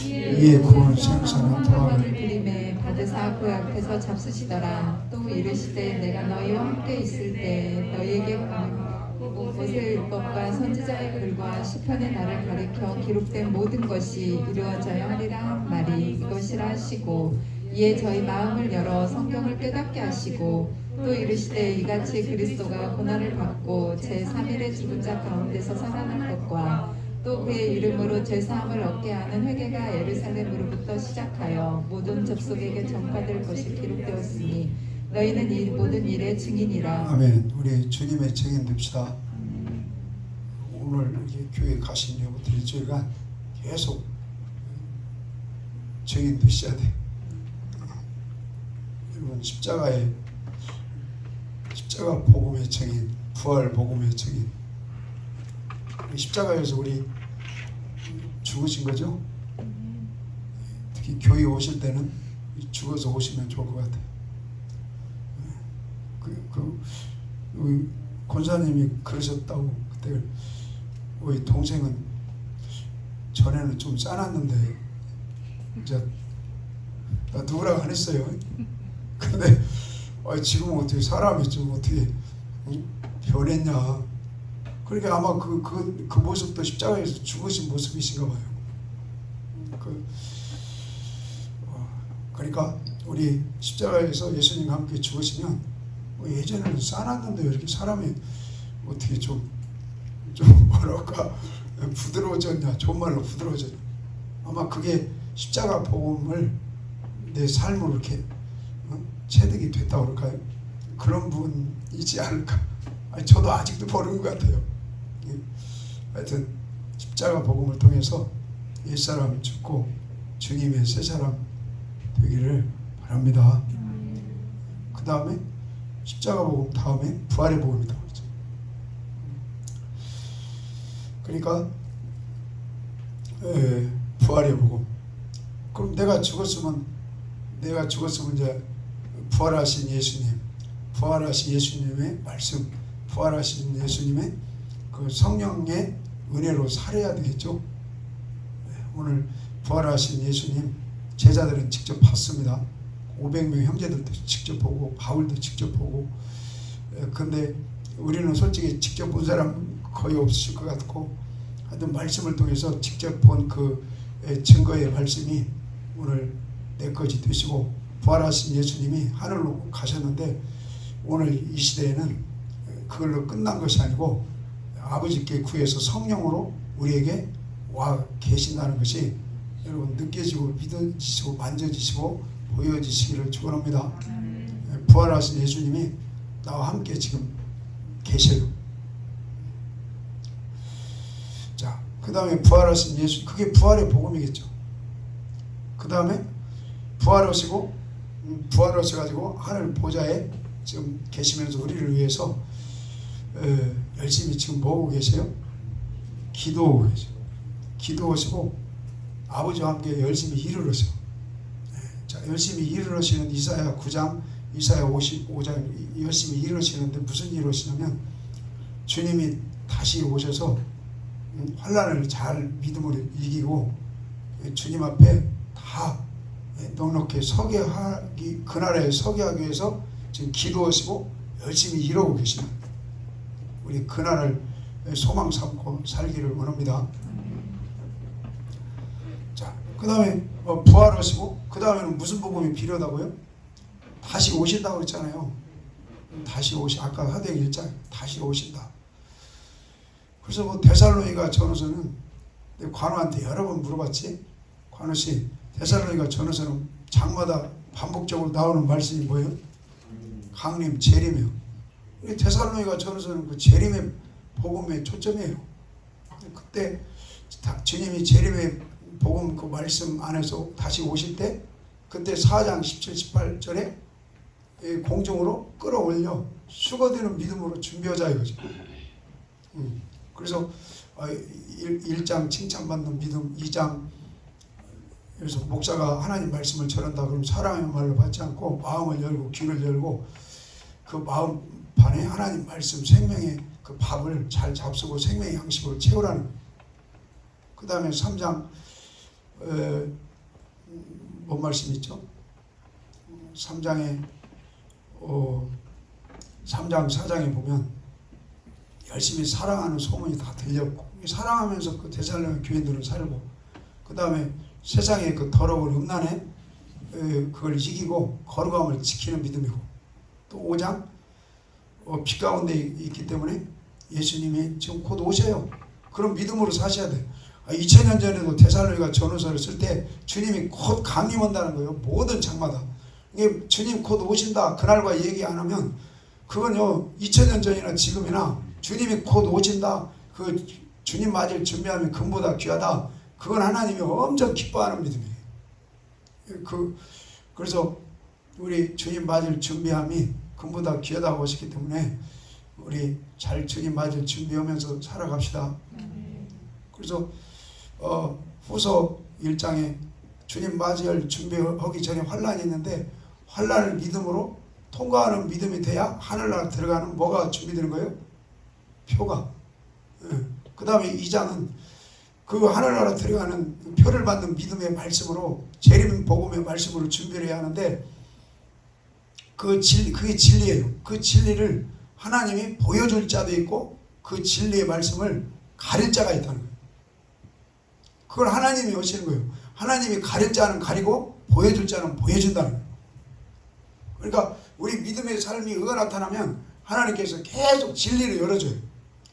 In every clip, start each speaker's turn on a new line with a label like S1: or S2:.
S1: 이에 구원 생사는 도함을
S2: 그림에 받으사 그 앞에서 잡수시더라. 또 이르시되 내가 너희와 함께 있을 때 너희에게 모세의 율법과 선지자의 글과 시편의 날을 가리켜 기록된 모든 것이 이루어져야 하리라 한 말이 이것이라 하시고, 이에 저희 마음을 열어 성경을 깨닫게 하시고, 또 이르시되 이같이 그리스도가 고난을 받고 제3일에 죽은 자 가운데서 살아날 것과 또 그의 이름으로 죄사함을 얻게 하는 회개가 예루살렘으로부터 시작하여 모든 접속에게 전파될 것이 기록되었으니 너희는 이 모든 일의 증인이라.
S1: 아멘. 우리 주님의 증인 됩시다. 오늘 이렇게 교회 가신 이후부터 일주일간 계속 증인 되셔야 돼. 여러분 십자가 복음의 증인, 부활 복음의 증인. 십자가에서 우리 죽으신 거죠. 특히 교회 오실 때는 죽어서 오시면 좋을 것 같아요. 우리 권사님이 그러셨다고. 그때 우리 동생은 전에는 좀 싸놨는데 이제 나 누구라고 안 했어요. 근데 지금 어떻게 사람이 좀 어떻게 변했냐. 그러니까 아마 그 모습도 십자가에서 죽으신 모습이신가 봐요. 그러니까 우리 십자가에서 예수님과 함께 죽으시면 예전에는 싸놨는데 이렇게 사람이 어떻게 좀 뭐랄까 부드러워졌냐, 좋은 말로 부드러워졌냐. 아마 그게 십자가 복음을 내 삶으로 이렇게 체득이 됐다고 그럴까요? 그런 분이지 않을까. 저도 아직도 모르는 것 같아요. 하여튼 십자가 복음을 통해서 옛사람 죽고 주님의 새 사람 되기를 바랍니다. 그 다음에 십자가 복음 다음에 부활의 복음이다 그러죠. 그러니까 부활의 복음. 그럼 내가 죽었으면 이제 부활하신 예수님의 말씀, 부활하신 예수님의 그 성령의 은혜로 살아야 되겠죠. 오늘 부활하신 예수님 제자들은 직접 봤습니다. 500명 형제들도 직접 보고 바울도 직접 보고. 근데 우리는 솔직히 직접 본 사람 거의 없으실 것 같고, 하여튼 말씀을 통해서 직접 본 그 증거의 말씀이 오늘 내 것이 되시고, 부활하신 예수님이 하늘로 가셨는데 오늘 이 시대에는 그걸로 끝난 것이 아니고 아버지께 구해서 성령으로 우리에게 와 계신다는 것이 여러분 느껴지고 믿어지시고 만져지시고 보여지시기를 축원합니다. 부활하신 예수님이 나와 함께 지금 계셔요. 자, 그 다음에 부활하신 예수, 그게 부활의 복음이겠죠. 그 다음에 부활하셔가지고 하늘 보좌에 지금 계시면서 우리를 위해서 열심히 지금 뭐하고 계세요? 기도하고 계세요. 기도하시고 아버지와 함께 열심히 일을 하세요. 자, 열심히 일을 하시는 이사야 9장, 이사야 55장 열심히 일을 하시는데 무슨 일을 하시냐면 주님이 다시 오셔서 환난을 잘 믿음으로 이기고 주님 앞에 다 넉넉히 그 나라에 서게 하기 위해서 지금 기도하시고 열심히 일하고 계시는 우리 그 나라를 소망 삼고 살기를 원합니다. 자, 그 다음에 부활하시고 그 다음에는 무슨 복음이 필요하다고요? 다시 오신다고 그랬잖아요. 다시 아까 하대 1장 다시 오신다. 그래서 데살로니가 전후서는 관우한테 여러 번 물어봤지. 관우씨, 데살로니가 전후서는 장마다 반복적으로 나오는 말씀이 뭐예요? 강림, 재림이요. 데살로니가 전후서는 그 재림의 복음의 초점이에요. 그때 주님이 재림의 복음 그 말씀 안에서 다시 오실 때 그때 4장 17, 18절에 공중으로 끌어올려 수거되는 믿음으로 준비하자 이거죠. 그래서 1장 칭찬받는 믿음, 2장 그래서 목사가 하나님 말씀을 전한다 그러면 사랑의 말을 받지 않고 마음을 열고 귀를 열고 그 마음 반에 하나님 말씀 생명의 그 밥을 잘 잡수고 생명의 양식으로 채우라는. 그 다음에 3장 뭔 말씀이 있죠? 3장에 3장 4장에 보면 열심히 사랑하는 소문이 다 들렸고 사랑하면서 그 데살로니가 교인들은 살고 그 다음에 세상의 그 더러운 음란에 그걸 이기고 거룩함을 지키는 믿음이고 또 5장 빛 가운데 있기 때문에 예수님이 지금 곧 오셔요. 그런 믿음으로 사셔야 돼요. 2000년 전에도 데살로니가 전후서를 쓸 때 주님이 곧 강림한다는 거예요. 모든 장마다. 이게 주님 곧 오신다. 그날과 얘기 안 하면 그건요 2000년 전이나 지금이나 주님이 곧 오신다. 그 주님 맞을 준비하면 금보다 귀하다. 그건 하나님이 엄청 기뻐하는 믿음이에요. 그래서 우리 주님 맞을 준비함이 금보다 귀하다고 하셨기 때문에 우리 잘 주님 맞을 준비하면서 살아갑시다. 그래서 후서 1장에 주님 맞이할 준비하기 전에 환란이 있는데 환란을 믿음으로 통과하는 믿음이 돼야 하늘나라 들어가는 뭐가 준비되는 거예요? 표가. 그 다음에 2장은 그 하늘나라 들어가는 표를 받는 믿음의 말씀으로 재림 복음의 말씀으로 준비를 해야 하는데 그게 진리예요. 그 진리를 하나님이 보여줄 자도 있고 그 진리의 말씀을 가릴 자가 있다는 거예요. 그걸 하나님이 오시는 거예요. 하나님이 가릴 자는 가리고 보여줄 자는 보여준다는 거예요. 그러니까 우리 믿음의 삶이 의가 나타나면 하나님께서 계속 진리를 열어줘요.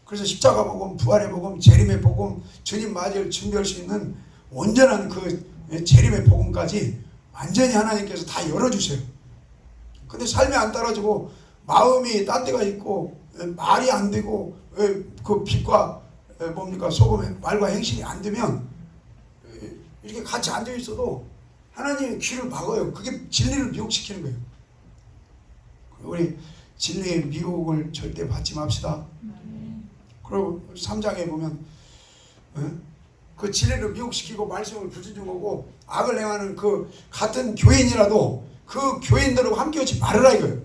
S1: 그래서 십자가 복음, 부활의 복음, 재림의 복음, 주님 맞이를 준비할 수 있는 온전한 그 재림의 복음까지 완전히 하나님께서 다 열어주세요. 근데 삶이 안 따라주고 마음이 딴 데가 있고 말이 안 되고 그 빛과 뭡니까 소금의 말과 행실이 안 되면 이렇게 같이 앉아 있어도 하나님의 귀를 막아요. 그게 진리를 미혹시키는 거예요. 우리 진리의 미혹을 절대 받지 맙시다. 그리고 3장에 보면 그 진리를 미혹시키고 말씀을 불순종하고 악을 행하는 그 같은 교인이라도 그 교인들하고 함께 오지 말으라 이거예요.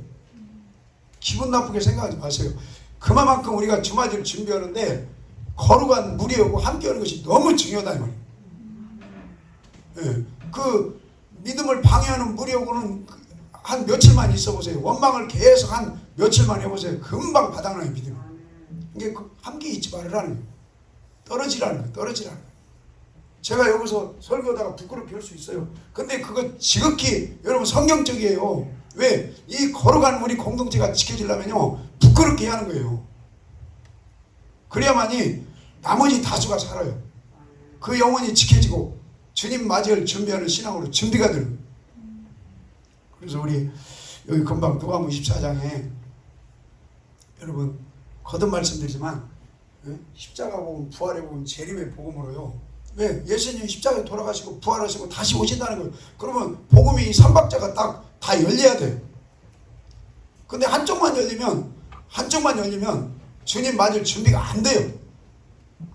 S1: 기분 나쁘게 생각하지 마세요. 그만큼 우리가 주맞이를 준비하는데 거룩한 무리하고 함께 하는 것이 너무 중요하다 이 말이에요. 그 믿음을 방해하는 무리하고는 한 며칠만 있어 보세요. 원망을 계속 한 며칠만 해보세요. 금방 바닥나요 믿음. 이게 함께 있지 말으라는 거예요. 떨어지라는 거예요. 떨어지라는 거예요. 제가 여기서 설교하다가 부끄럽게 할 수 있어요. 근데 그거 지극히 여러분 성경적이에요. 왜? 이 거룩한 우리 공동체가 지켜지려면요 부끄럽게 해야 하는 거예요. 그래야만이 나머지 다수가 살아요. 그 영혼이 지켜지고 주님 맞이할 준비하는 신앙으로 준비가 되는 거예요. 그래서 우리 여기 금방 누가복음 24장에 여러분 거듭 말씀드리지만 십자가 복음, 부활의 복음, 재림의 복음으로요. 왜? 예수님이 십자가에 돌아가시고 부활하시고 다시 오신다는 거예요. 그러면 복음이 이 삼박자가 딱 다 열려야 돼요. 근데 한쪽만 열리면 주님 맞을 준비가 안 돼요.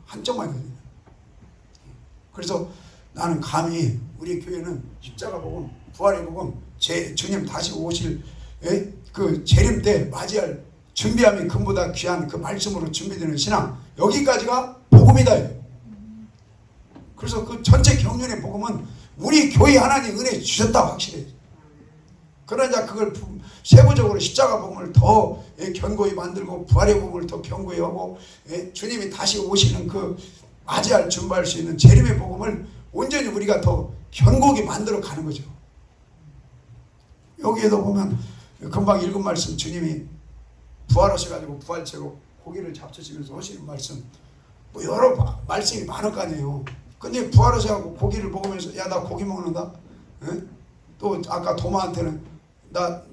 S1: 한쪽만 열리면. 그래서 나는 감히 우리 교회는 십자가 복음, 부활의 복음, 주님 다시 오실 그 재림 때 맞이할 준비함이 금보다 귀한 그 말씀으로 준비되는 신앙, 여기까지가 복음이다. 그래서 그 전체 경륜의 복음은 우리 교회 하나님 은혜 주셨다 확실해. 그러자 그걸 세부적으로 십자가 복음을 더 견고히 만들고 부활의 복음을 더 견고히 하고 주님이 다시 오시는 그 맞이할 준비할 수 있는 재림의 복음을 온전히 우리가 더 견고히 만들어 가는 거죠. 여기에도 보면 금방 읽은 말씀 주님이 부활하셔가지고 부활체로 고기를 잡수시면서 하시는 말씀 뭐 여러 말씀이 많을 거 아니에요. 근데 부활하셔가지고 고기를 먹으면서 야 나 고기 먹는다. 또 아까 도마한테는 나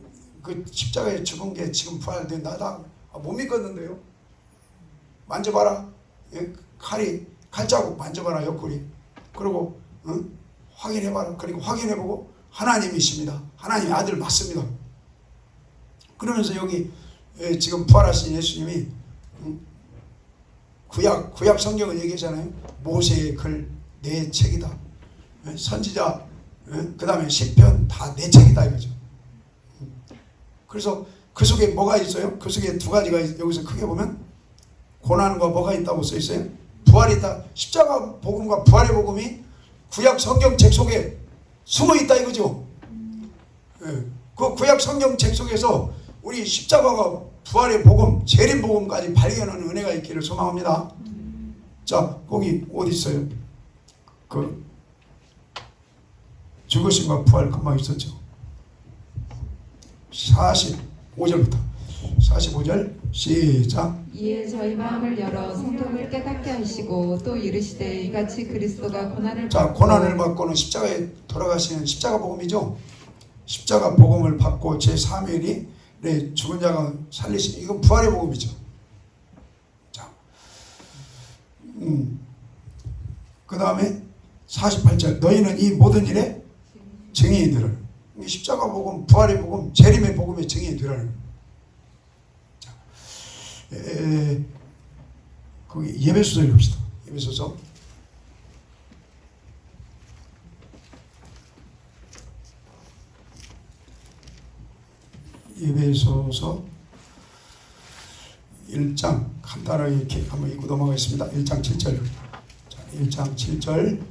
S1: 그 십자가에 죽은 게 지금 부활된 나다. 못 믿겠는데요. 만져봐라. 칼자국 만져봐라 옆구리. 그리고 확인해봐라. 그리고 확인해보고 하나님이십니다. 하나님의 아들 맞습니다. 그러면서 여기 지금 부활하신 예수님이 구약 성경을 얘기하잖아요. 모세의 글 내 책이다. 선지자 그 다음에 시편 다 내 책이다 이거죠. 그래서 그 속에 뭐가 있어요? 그 속에 두 가지가 여기서 크게 보면 고난과 뭐가 있다고 써 있어요? 부활이 있다. 십자가 복음과 부활의 복음이 구약 성경책 속에 숨어 있다 이거죠. 예. 그 구약 성경책 속에서 우리 십자가가 부활의 복음, 재림 복음까지 발견하는 은혜가 있기를 소망합니다. 자, 거기 어디 있어요? 그 죽으심과 부활 금방 있었죠. 45절부터 45절 시작.
S2: 이에 저희 마음을 열어 성경을 깨닫게 하시고 또 이르시되 이같이 그리스도가 고난을
S1: 자, 고난을 받고는 십자가에 돌아가시는 십자가 복음이죠. 십자가 복음을 받고 제3일이 죽은 자가 살리신, 이건 부활의 복음이죠. 자, 그 다음에 48절 너희는 이 모든 일에 증인이 되라. 십자가 복음, 부활의 복음, 재림의 복음의 증인이 되라는. 자, 거기 예배소서 읽읍시다. 예배소서. 예배소서 1장 간단하게 이렇게 한번 읽고 넘어가겠습니다. 1장 7절. 자, 1장 7절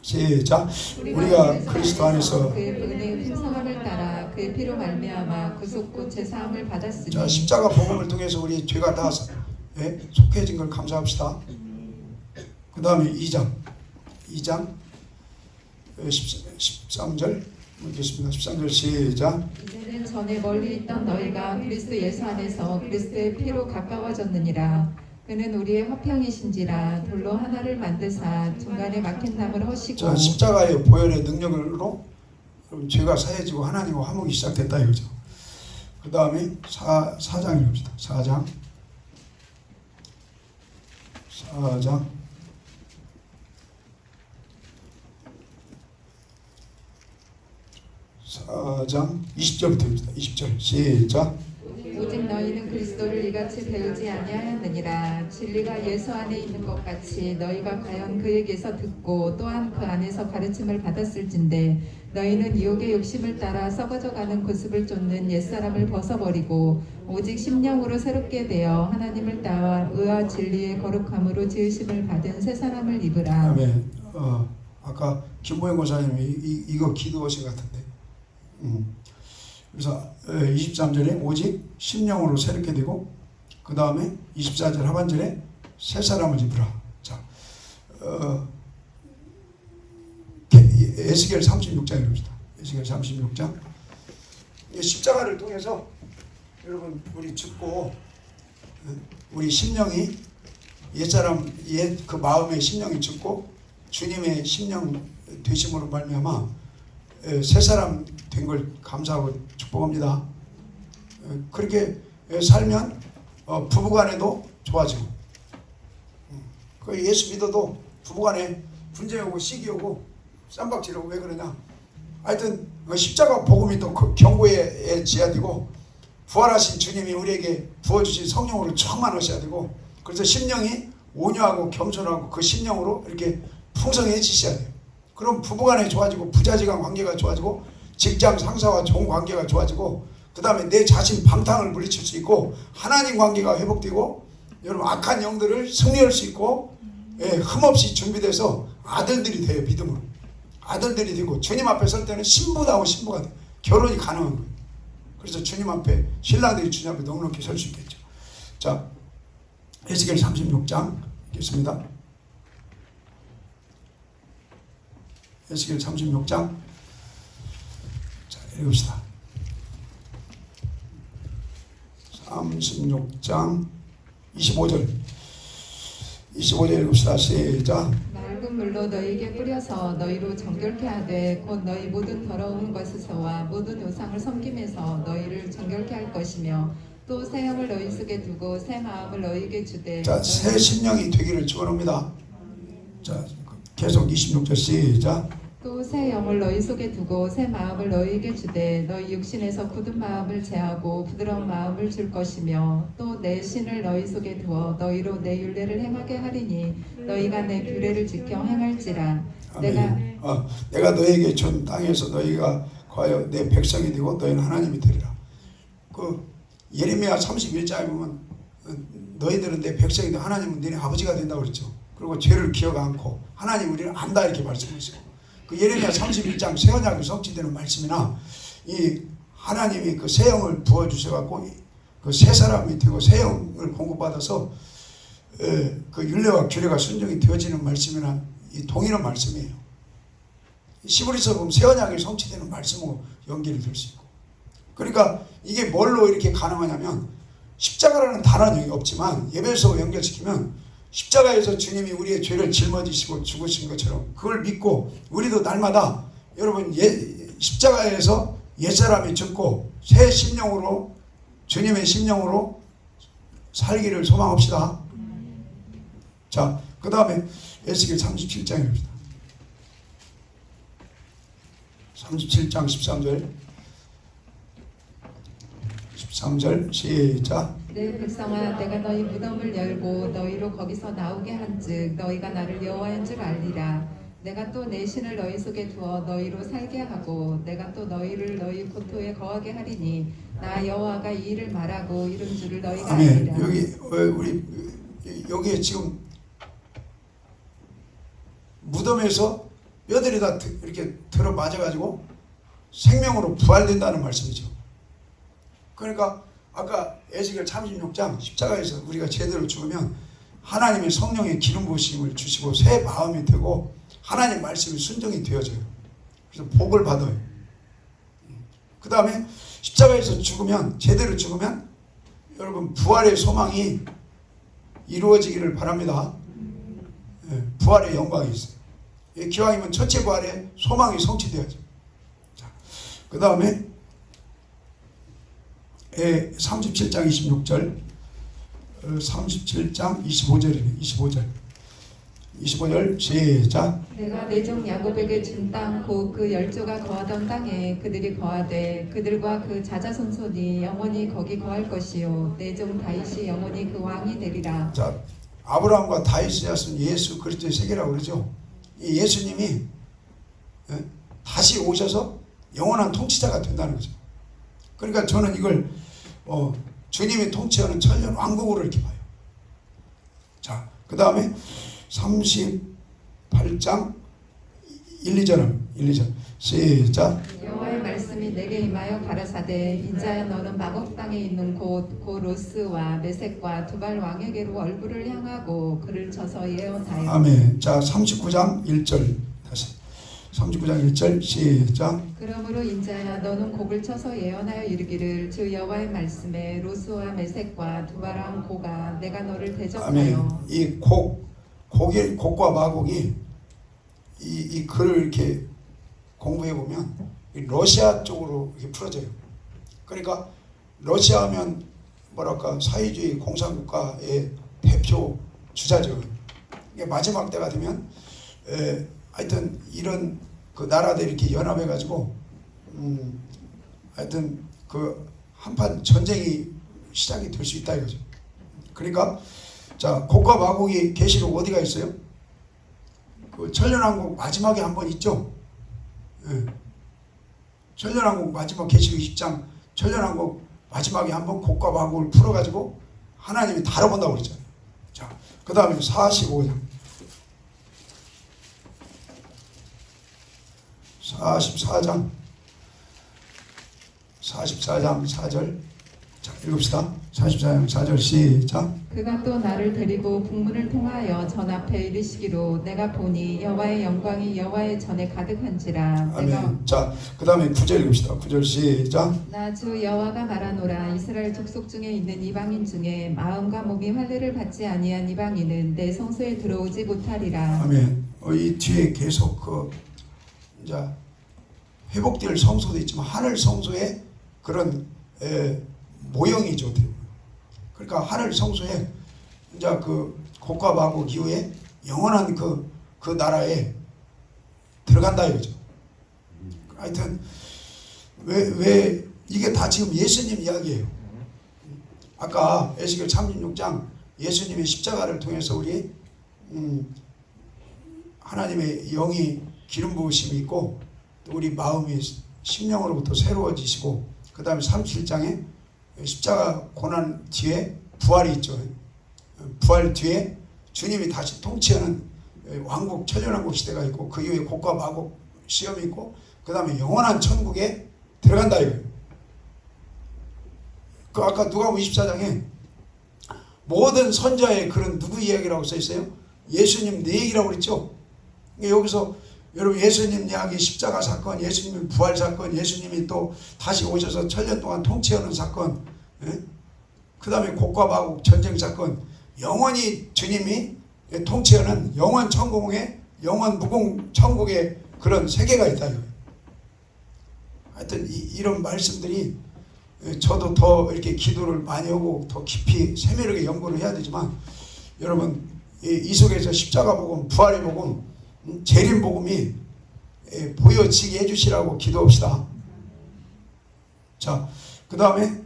S1: 시작. 우리가 그리스도 안에서
S2: 그의 은혜의 풍성함을 따라 그의 피로 말미암아 구속고 제사함을 받았으니.
S1: 자, 십자가 복음을 통해서 우리 죄가 다 속해진 걸 감사합시다. 그 다음에 2장 13절 읽겠습니다. 13절 시작.
S2: 이제는 전에 멀리 있던 너희가 그리스도 예수 안에서 그리스도의 피로 가까워졌느니라. 그는 우리의 화평이신지라 돌로 하나를 만드사 중간에 막힌 담을 허시고.
S1: 자, 십자가의 보혈의 능력으로 죄가 사해지고 하나님과 화목이 시작됐다 이거죠. 그 다음에 4장 읽읍시다. 4장 20절부터 20절 시작.
S2: 오직 너희는 그리스도를 이같이 배우지 아니하였느니라. 진리가 예수 안에 있는 것 같이 너희가 과연 그에게서 듣고 또한 그 안에서 가르침을 받았을진데 너희는 유혹의 욕심을 따라 썩어져가는 구습을 쫓는 옛사람을 벗어버리고 오직 심령으로 새롭게 되어 하나님을 따와 의와 진리의 거룩함으로 지으심을 받은 새 사람을 입으라.
S1: 아멘. 아까 김보영 권사님이 이거 기도하신 것 같은데. 그래서 23절에 오직 심령으로 새롭게 되고 그 다음에 24절 하반절에 새 사람을 입으라. 자, 에스겔 36장입니다. 에스겔 36장. 십자가를 통해서 여러분 우리 죽고 우리 심령이 옛사람 그 마음의 심령이 죽고 주님의 심령 되심으로 말미암아 새 사람 된 걸 감사하고 축복합니다. 그렇게 살면 부부간에도 좋아지고 예수 믿어도 부부간에 분쟁이 오고 시기 오고 쌈박질 오고 왜 그러냐. 하여튼 십자가 복음이 또 경고의 지하되고 부활하신 주님이 우리에게 부어주신 성령으로 충만하셔야 되고 그래서 심령이 온유하고 겸손하고 그 심령으로 이렇게 풍성해지셔야 돼요. 그럼 부부간에 좋아지고 부자지간 관계가 좋아지고 직장 상사와 좋은 관계가 좋아지고 그 다음에 내 자신 방탕을 물리칠 수 있고 하나님 관계가 회복되고 여러분 악한 영들을 승리할 수 있고 흠없이 준비돼서 아들들이 돼요. 믿음으로 아들들이 되고 주님 앞에 설 때는 신부다워 신부가 돼요. 결혼이 가능한 거예요. 그래서 주님 앞에 신랑들이 주님 앞에 넉넉히 설 수 있겠죠. 자, 에스겔 36장 읽겠습니다. 에스겔 36장 자, 읽읍시다. 36장 25절 읽읍시다. 시작.
S2: 맑은 물로 너희에게 뿌려서 너희로 정결케 하되 곧 너희 모든 더러운 것에서와 모든 우상을 섬김에서 너희를 정결케 할 것이며 또 새 영을 너희 속에 두고 새 마음을 너희에게 주되.
S1: 자, 새 심령이 되기를 축원합니다. 자, 계속 26절 시작.
S2: 또 새 영을 너희 속에 두고 새 마음을 너희에게 주되 너희 육신에서 굳은 마음을 제하고 부드러운 마음을 줄 것이며 또 내 신을 너희 속에 두어 너희로 내 율례를 행하게 하리니 너희가 내 규례를 지켜 행할지라.
S1: 내가 너에게 준 땅에서 너희가 과연 내 백성이 되고 너희는 하나님이 되리라. 그 예레미야 31장에 보면 너희들은 내 백성이 되고 하나님은 너네 아버지가 된다고 그랬죠. 그리고 죄를 기억 않고 하나님 우리를 안다 이렇게 말씀하시고 그 예레미야 31장 새 언약이 성취되는 말씀이나 이 하나님이 그 새 영을 부어주셔갖고 그 새 사람이 되고 새 영을 공급받아서 그 율례와 규례가 순종이 되어지는 말씀이나 이 동일한 말씀이에요. 시브리서 보면 새 언약이 성취되는 말씀으로 연결이 될 수 있고 그러니까 이게 뭘로 이렇게 가능하냐면 십자가라는 단어는 여기 없지만 예배소 연결시키면 십자가에서 주님이 우리의 죄를 짊어지시고 죽으신 것처럼 그걸 믿고 우리도 날마다 여러분 십자가에서 옛사람이 죽고 새 심령으로 주님의 심령으로 살기를 소망합시다. 자, 그 다음에 에스겔 37장입니다. 37장 13절 시작.
S2: 내 백성아 내가 너희 무덤을 열고 너희로 거기서 나오게 한즉 너희가 나를 여호와인 줄 알리라. 내가 또 내 신을 너희 속에 두어 너희로 살게 하고 내가 또 너희를 너희 고토에 거하게 하리니 나 여호와가 이 일을 말하고 이룬 줄을 너희가
S1: 아멘.
S2: 알리라.
S1: 여기 우리 여기에 지금 무덤에서 뼈들이 다 이렇게 들어 맞아가지고 생명으로 부활된다는 말씀이죠. 그러니까 아까 에스겔 36장 십자가에서 우리가 제대로 죽으면 하나님의 성령의 기름 부으심을 주시고 새 마음이 되고 하나님 말씀이 순종이 되어져요. 그래서 복을 받아요. 그 다음에 십자가에서 죽으면 제대로 죽으면 여러분 부활의 소망이 이루어지기를 바랍니다. 부활의 영광이 있어요. 기왕이면 첫째 부활의 소망이 성취되어져. 그 다음에 37장 26절 37장 25절이네. 25절 시작.
S2: 내가 내 종 야곱에게 준 땅 곧 그 열조가 거하던 땅에 그들이 거하되 그들과 그 자자손손이 영원히 거기 거할 것이요 내 종 다윗이 영원히 그 왕이 되리라.
S1: 자, 아브라함과 다윗이 였은 예수 그리스도의 세계라고 그러죠. 이 예수님이 다시 오셔서 영원한 통치자가 된다는 거죠. 그러니까 저는 이걸 주님이 통치하는 천년 왕국으로 이렇게 봐요. 자, 그 다음에 38장 1, 2절 시작.
S2: 여호와의 말씀이 내게 임하여 가라사대 인자야 너는 마곡 땅에 있는 곧 로스와 메섹과 두발 왕에게로 얼굴을 향하고 그를 쳐서 예언하여.
S1: 아멘. 자, 39장 1절 다시 39장 1절 시작.
S2: 그러므로 인자야 너는 곡을 쳐서 예언하여 이르기를 주 여호와의 말씀에 로스와 메섹과 두발 왕 고가 내가 너를 대적하여.
S1: 아멘. 이 곡과 마곡이 이 글을 이렇게 공부해 보면 러시아 쪽으로 이렇게 풀어져요. 그러니까 러시아하면 뭐랄까 사회주의 공산국가의 대표 주자죠. 마지막 때가 되면 하여튼 이런 그 나라들 이렇게 연합해 가지고 하여튼 그 한판 전쟁이 시작이 될 수 있다 이거죠. 그러니까 자, 곡과 마곡이 계시록 어디가 있어요? 그 천년왕국 마지막에 한번 있죠. 천년왕국 마지막 계시록 20장 천년왕국 마지막에 한번 곡과 마곡을 풀어가지고 하나님이 다뤄본다고 그랬잖아요. 자, 그 다음에 45장 44장 4절 자, 읽읍시다. 44장 4절 시작.
S2: 그가 또 나를 데리고 북문을 통하여 전 앞에 이르시기로 내가 보니 여호와의 영광이 여호와의 전에 가득한지라.
S1: 아멘. 자, 그 다음에 9절 읽읍시다. 9절 시작.
S2: 나 주 여호와가 말하노라 이스라엘 족속 중에 있는 이방인 중에 마음과 몸이 할례를 받지 아니한 이방인은 내 성소에 들어오지 못하리라.
S1: 아멘. 이 뒤에 계속 이제 회복될 성소도 있지만 하늘 성소의 그런 모형이죠. 그러니까 하늘 성소에 이제 그 곡과 마곡 이후에 영원한 그 나라에 들어간다 이거죠. 하여튼 왜 이게 다 지금 예수님 이야기예요. 아까 에스겔 36장 예수님의 십자가를 통해서 우리 하나님의 영이 기름 부으심이 있고 또 우리 마음이 심령으로부터 새로워지시고 그 다음에 37장에 십자가 고난 뒤에 부활이 있죠. 부활 뒤에 주님이 다시 통치하는 왕국 천년왕국 시대가 있고 그 이후에 곡과 마곡 시험이 있고 그 다음에 영원한 천국에 들어간다 이거예요. 그 아까 누가복음 24장에 모든 선자의 글은 누구 이야기라고 써 있어요? 예수님 내 얘기라고 그랬죠. 여기서 여러분 예수님 이야기, 십자가 사건, 예수님의 부활 사건, 예수님이 또 다시 오셔서 천년 동안 통치하는 사건, 그 다음에 곡과 마곡 전쟁 사건, 영원히 주님이 통치하는 영원 천국의 영원 무공 천국의 그런 세계가 있다. 하여튼 이런 말씀들이 저도 더 이렇게 기도를 많이 하고 더 깊이 세밀하게 연구를 해야 되지만 여러분 이 속에서 십자가 복음, 부활의 복음, 재림 복음이 보여지게 해주시라고 기도합시다. 자, 그 다음에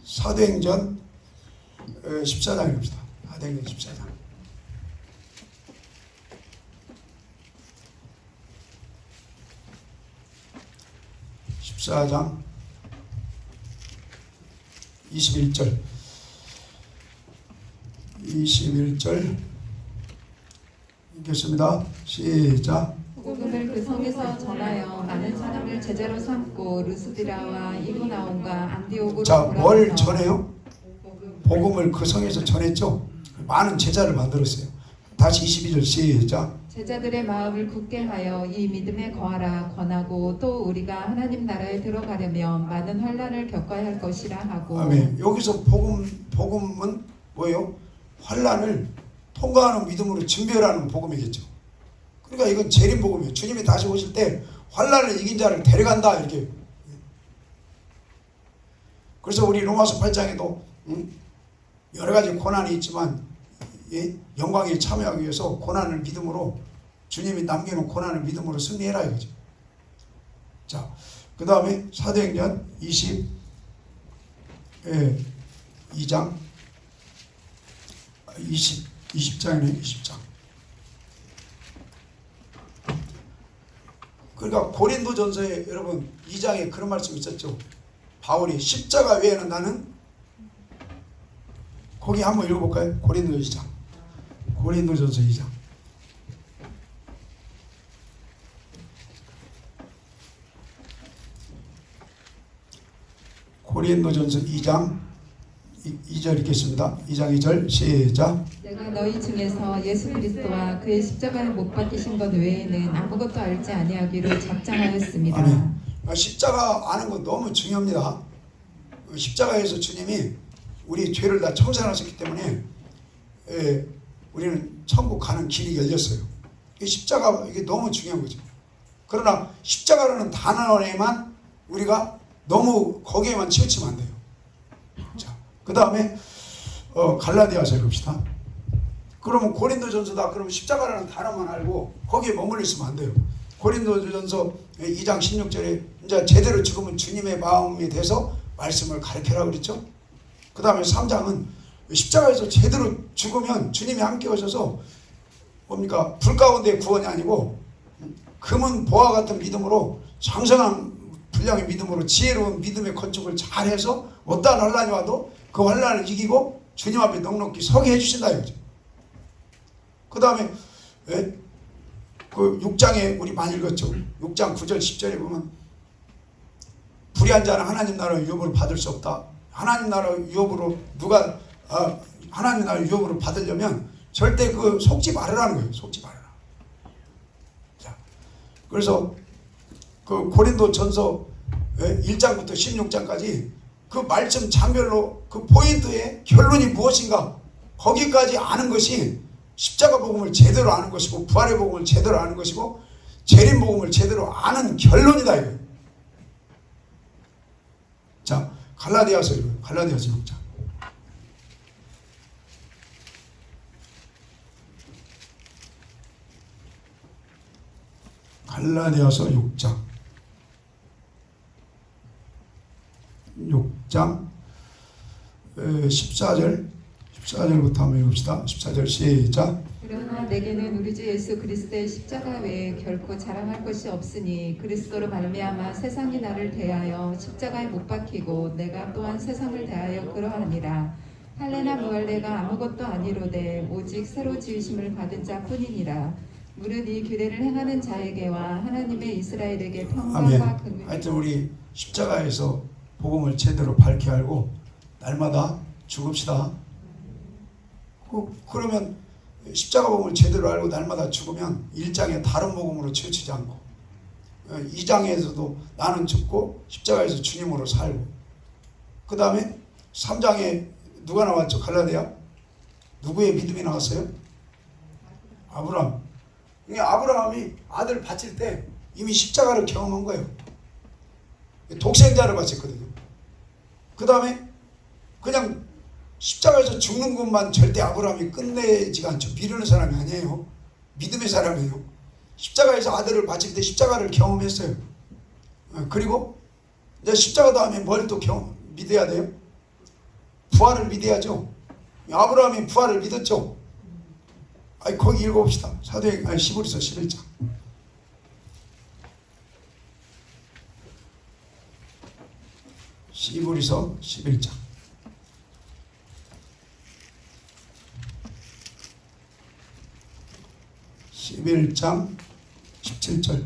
S1: 사도행전 14장입니다. 사도행전 14장. 14장 21절 읽겠습니다. 시작.
S2: 복음을 그 성에서 전하여 많은 사람을 제자로 삼고 루스드라와 이고나온과 안디옥으로
S1: 자, 뭘
S2: 돌아와서
S1: 전해요? 복음을 그 성에서 전했죠. 많은 제자를 만들었어요. 다시 22절 시작.
S2: 제자들의 마음을 굳게 하여 이 믿음에 거하라 권하고 또 우리가 하나님 나라에 들어가려면 많은 환난을 겪어야 할 것이라 하고.
S1: 아멘. 여기서 복음은 뭐예요? 환난을 통과하는 믿음으로 준비하라는 복음이겠죠. 그러니까 이건 재림 복음이에요. 주님이 다시 오실 때 환난을 이긴 자를 데려간다 이렇게. 그래서 우리 로마서 8장에도 여러 가지 고난이 있지만 영광에 참여하기 위해서 고난을 믿음으로 주님이 남겨놓은 고난을 믿음으로 승리해라 이거죠. 자, 그 다음에 사도행전 20장이네 20장. 그러니까 고린도전서에 여러분 2장에 그런 말씀이 있었죠. 바울이 십자가 외에는 나는 거기 한번 읽어볼까요? 고린도전서 2장. 고린도전서 2장 2절 읽겠습니다. 2장 2절 시작.
S2: 내가 너희 중에서 예수 그리스도와 그의 십자가에 못 박히신 것 외에는 아무것도 알지 아니하기로 작정하였습니다.
S1: 아멘. 십자가 아는 건 너무 중요합니다. 십자가에서 주님이 우리 죄를 다 청산하셨기 때문에 우리는 천국 가는 길이 열렸어요. 십자가 이게 너무 중요한 거죠. 그러나 십자가라는 단어에만 우리가 너무 거기에만 치우치면 안 돼요. 자, 그 다음에 갈라디아서 읽읍시다. 그러면 고린도전서다. 그러면 십자가라는 단어만 알고 거기에 머물러 있으면 안 돼요. 고린도전서 2장 16절에 이제 제대로 죽으면 주님의 마음이 돼서 말씀을 가르쳐라 그랬죠. 그 다음에 3장은 십자가에서 제대로 죽으면 주님이 함께 오셔서 뭡니까? 불 가운데 구원이 아니고 금은 보화 같은 믿음으로 장성한 분량의 믿음으로 지혜로운 믿음의 건축을 잘해서 어떠한 환난이 와도 그 환난을 이기고 주님 앞에 넉넉히 서게 해주신다 이거죠. 그 다음에 그 6장에 우리 많이 읽었죠. 6장 9절 10절에 보면 불의한 자는 하나님 나라의 유업을 받을 수 없다. 하나님 나라 유업으로 하나님 나라 유업으로 받으려면 절대 그 속지 말으라는 거예요. 속지 말아라. 자, 그래서 그 고린도전서 1장부터 16장까지 그 말씀 장별로 그 포인트의 결론이 무엇인가 거기까지 아는 것이 십자가 복음을 제대로 아는 것이고 부활의 복음을 제대로 아는 것이고 재림 복음을 제대로 아는 결론이다 이거예요. 자, 갈라디아서 6장. 갈라디아서 6장 14절부터 한번 읽읍시다. 14절 시작.
S2: 그러나 내게는 우리 주 예수 그리스도의 십자가 외에 결코 자랑할 것이 없으니 그리스도로 말미암아 세상이 나를 대하여 십자가에 못 박히고 내가 또한 세상을 대하여 그러하니라. 할례나 무할례가 아무것도 아니로되 오직 새로 지으심을 받은 자뿐이니라. 무릇 이 규례를 행하는 자에게와 하나님의 이스라엘에게 평강과
S1: 아멘.
S2: 긍휼이
S1: 하여튼 우리 십자가에서 복음을 제대로 밝히 알고 날마다 죽읍시다. 그러면 십자가 복음을 제대로 알고 날마다 죽으면 1장에 다른 복음으로 치우치지 않고 2장에서도 나는 죽고 십자가에서 주님으로 살고 그 다음에 3장에 누가 나왔죠? 갈라디아? 누구의 믿음이 나왔어요? 아브라함. 아브라함이 아들 바칠 때 이미 십자가를 경험한 거예요. 독생자를 바쳤거든요. 그 다음에 그냥 십자가에서 죽는 것만 절대 아브라함이 끝내지가 않죠. 미루는 사람이 아니에요. 믿음의 사람이에요. 십자가에서 아들을 바칠 때 십자가를 경험했어요. 그리고 이제 십자가 다음에 뭘 또 믿어야 돼요? 부활을 믿어야죠. 아브라함이 부활을 믿었죠. 거기 읽어봅시다. 사도행 시브리서 11장. 시브리서 11장. 11장 17절.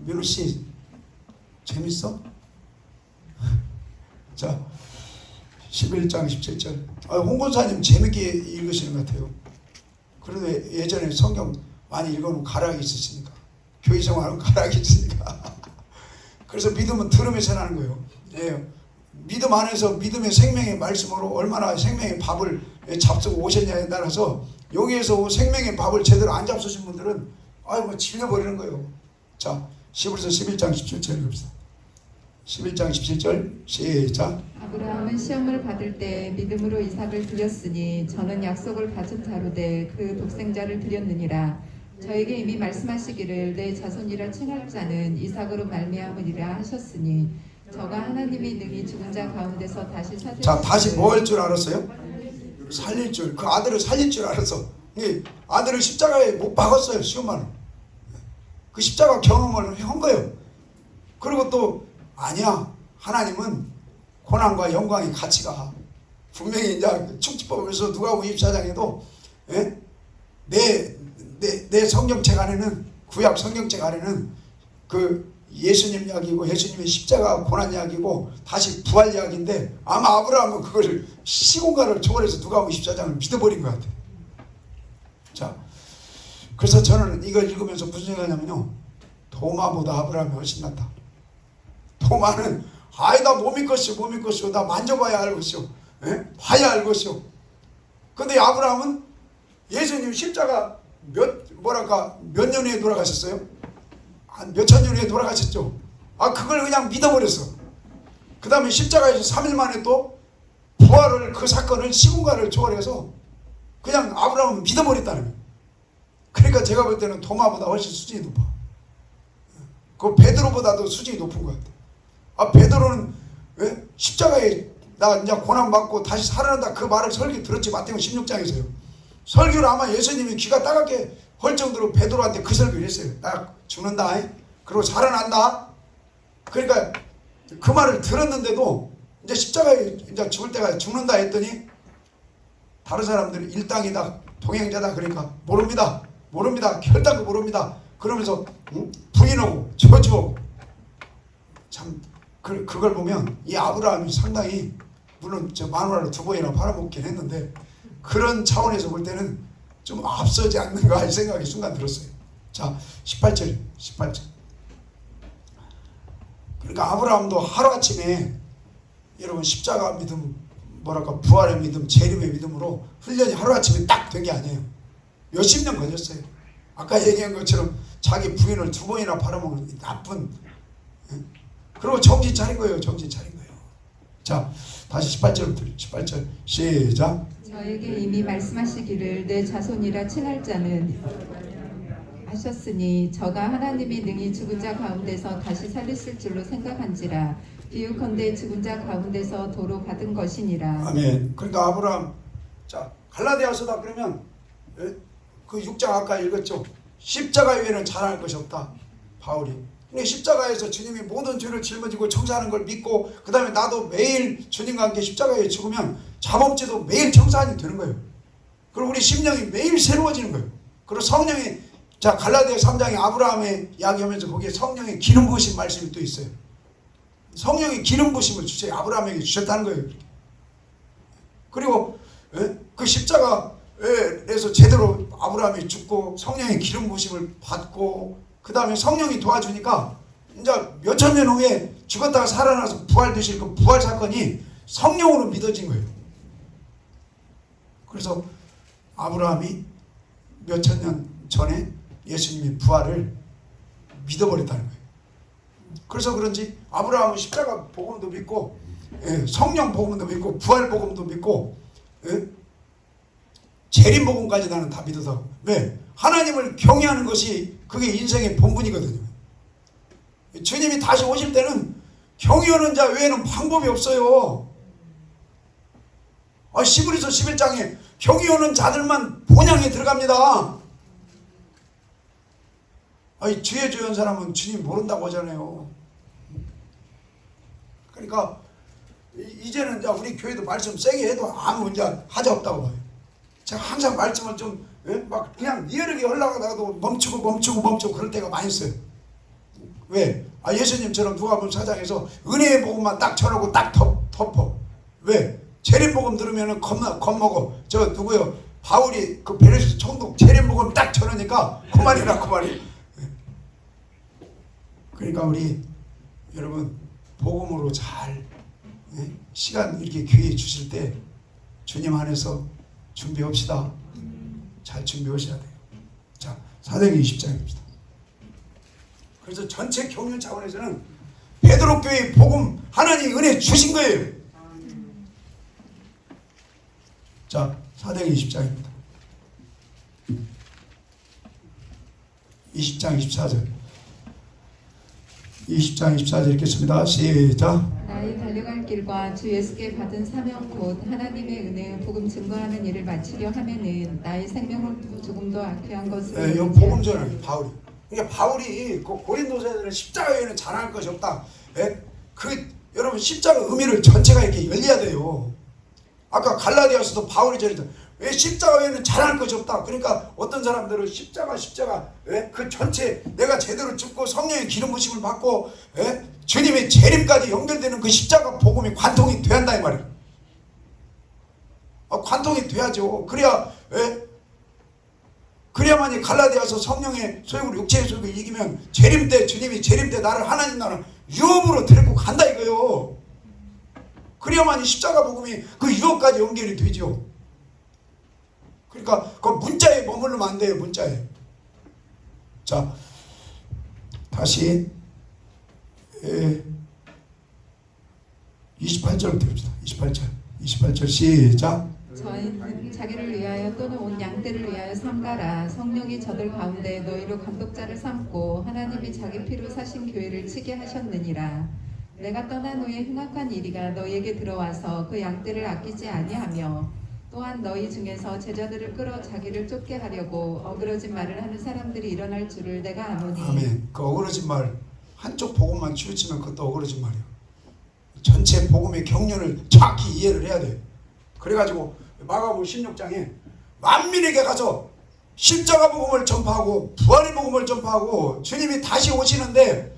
S1: 민우씨 재밌어? 자 11장 17절. 홍권사님 재밌게 읽으시는 것 같아요. 그래도 예전에 성경 많이 읽어놓은 가락이 있으시니까 교회 생활은 가락이 있으니까 그래서 믿음은 들음에서 나는 거예요. 예. 믿음 안에서 믿음의 생명의 말씀으로 얼마나 생명의 밥을 잡수고 오셨냐에 따라서 여기에서 생명의 밥을 제대로 안 잡수신 분들은 질려버리는 거예요. 자, 시브리서 11장 17절 읽읍시다. 11장 17절 시작.
S2: 아브라함은 시험을 받을 때 믿음으로 이삭을 드렸으니 저는 약속을 받은 자로 돼 그 독생자를 드렸느니라. 저에게 이미 말씀하시기를 내 자손이라 칭할 자는 이삭으로 말미암으리라 하셨으니 저가 하나님이 능히 죽은 자 가운데서 다시 살릴
S1: 자, 다시 뭐 할 줄 알았어요? 살릴 줄. 그 아들을 살릴 줄 알았어. 아들을 십자가에 못 박았어요. 시험만은. 그 십자가 경험을 한 거예요. 그리고 또 아니야. 하나님은 고난과 영광이 같이 가. 분명히 이제 축지법에서 누가복음 24장에도 내 성경책 안에는 구약 성경책 안에는 그 예수님 이야기고 예수님의 십자가 고난 이야기고 다시 부활 이야기인데 아마 아브라함은 그걸 시공간을 초월해서 누가복음 24장을 믿어버린 것 같아요. 자, 그래서 저는 이걸 읽으면서 무슨 생각이냐면요, 도마보다 아브라함이 훨씬 낫다. 도마는 나 못 믿겠시오 나 만져봐야 알 것이오, 봐야 알 것이오. 근데 아브라함은 예수님 십자가 몇 년 후에 돌아가셨어요? 한 몇천 년 후에 돌아가셨죠. 그걸 그냥 믿어버렸어. 그 다음에 십자가에서 3일 만에 또 부활을, 그 사건을 시공간을 초월해서 그냥 아브라함은 믿어버렸다는 거예요. 그러니까 제가 볼 때는 도마보다 훨씬 수준이 높아. 그 베드로보다도 수준이 높은 것 같아. 베드로는 십자가에 나 이제 고난받고 다시 살아난다 그 말을 설교 들었지. 마태복음 16장에서요. 설교를 아마 예수님이 귀가 따갑게 할 정도로 베드로한테 그 설교를 했어요. 나 죽는다, 그리고 살아난다. 그러니까 그 말을 들었는데도 이제 십자가에 이제 죽을 때가 죽는다 했더니 다른 사람들이 일당이다, 동행자다 그러니까 모릅니다, 결단도 모릅니다. 그러면서 부인하고 저주하고. 참 그걸 보면 이 아브라함이 상당히, 물론 저 마누라를 2번이나 팔아먹긴 했는데 그런 차원에서 볼 때는 좀 앞서지 않는가 할 생각이 순간 들었어요. 자, 18절. 그러니까 아브라함도 하루아침에 여러분 십자가 믿음, 부활의 믿음, 재림의 믿음으로 훈련이 하루아침에 딱 된 게 아니에요. 몇십 년 걸렸어요. 아까 얘기한 것처럼 자기 부인을 2번이나 팔아먹는 나쁜. 그리고 정신 차린 거예요. 자, 다시 18절 시작.
S2: 저에게 이미 말씀하시기를 내 자손이라 칭할 자는 하셨으니 저가 하나님이 능히 죽은 자 가운데서 다시 살리실 줄로 생각한지라. 비유컨대 죽은 자 가운데서 도로 받은 것이니라.
S1: 아멘. 그러니까 아브라함, 자, 갈라디아서다 그러면 그 6장 아까 읽었죠. 십자가 외에는 잘할 것이 없다. 바울이. 근데 십자가에서 주님이 모든 죄를 짊어지고 청사하는 걸 믿고 그 다음에 나도 매일 주님과 함께 십자가에 죽으면 잠없지도 매일 청사하니 되는 거예요. 그리고 우리 심령이 매일 새로워지는 거예요. 그리고 성령이 자 갈라디아 3장에 아브라함의 이야기하면서 거기에 성령의 기름 부으신 말씀이 또 있어요. 성령의 기름 부으심을 주셔 아브라함에게 주셨다는 거예요. 그리고 그 십자가에서 제대로 아브라함이 죽고 성령의 기름 부으심을 받고 그 다음에 성령이 도와주니까 이제 몇천 년 후에 죽었다가 살아나서 부활되실 그 부활 사건이 성령으로 믿어진 거예요. 그래서 아브라함이 몇천 년 전에 예수님의 부활을 믿어버렸다는 거예요. 그래서 그런지 아브라함은 십자가 복음도 믿고 성령 복음도 믿고 부활 복음도 믿고 재림 복음까지 나는 다 믿어서 왜? 하나님을 경외하는 것이 그게 인생의 본분이거든요. 주님이 다시 오실 때는 경외하는 자 외에는 방법이 없어요. 시브리서 11장에 경외하는 자들만 본향에 들어갑니다. 주의 주연 사람은 주님 모른다고 하잖아요. 그러니까 이제는 이제 우리 교회도 말씀 세게 해도 아무 문제 하자 없다고 봐요. 제가 항상 말씀을 좀 막 그냥 리얼하게 하려다가도 멈추고 그럴 때가 많이 있어요. 왜? 예수님처럼 누가복음 4장에서 은혜의 복음만 딱 전하고 딱 덮어. 왜? 재림 복음 들으면은 겁먹어. 저 누구요? 바울이 그 베레스 총독 재림 복음 딱 전하니까 그만이라 그만이. 그러니까 우리 여러분 복음으로 잘 시간 이렇게 교회에 주실 때 주님 안에서 준비합시다. 잘 준비하셔야 돼요. 자, 사도행전 20장입니다. 그래서 전체 경륜 차원에서는 베드로 교회 복음 하나님 은혜 주신 거예요. 자, 사도행전 20장입니다. 20장 24절. 20장 24절 읽겠습니다. 시작.
S2: 나의 달려갈 길과 주 예수께 받은 사명 곧 하나님의 은혜 복음 증거하는 일을 마치려 하면은 나의 생명을 조금도 악회한 것을
S1: 이 복음 전하는 바울이. 그러니까 바울이 그 고린도서에는 십자가 외에는 잘할 것이 없다. 여러분 십자가 의미를 전체가 이렇게 열려야 돼요. 아까 갈라디아서도 바울이 전했죠. 왜 십자가 외에는 잘할 것이 없다. 그러니까 어떤 사람들은 십자가 그 전체 내가 제대로 죽고 성령의 기름 부심을 받고 주님의 재림까지 연결되는 그 십자가 복음이 관통이 돼야 한다 이 말이에요. 관통이 돼야죠. 그래야만이 갈라디아서 성령의 소욕을 육체의 소욕을 이기면 주님이 재림 때 나를 하나님 나라 유업으로 데리고 간다 이거요. 그래야만이 십자가 복음이 그 유업까지 연결이 되죠. 그러니까 그 문자에 머무르면 안 돼요. 문자에. 자, 다시 28절부터 봅시다. 28절 시작.
S2: 저희는 자기를 위하여 또는 온 양떼를 위하여 삼가라. 성령이 저들 가운데 너희로 감독자를 삼고 하나님이 자기 피로 사신 교회를 치게 하셨느니라. 내가 떠난 후에 흉악한 이리가 너희에게 들어와서 그 양떼를 아끼지 아니하며 또한 너희 중에서 제자들을 끌어 자기를 쫓게 하려고 어그러진 말을 하는 사람들이 일어날 줄을 내가 아노니. 아멘.
S1: 그 어그러진 말 한쪽 복음만 치우치면 그것도 어그러진 말이에요. 전체 복음의 경륜을 정확히 이해를 해야 돼요. 그래가지고 마가복음 16장에 만민에게 가서 십자가 복음을 전파하고 부활의 복음을 전파하고 주님이 다시 오시는데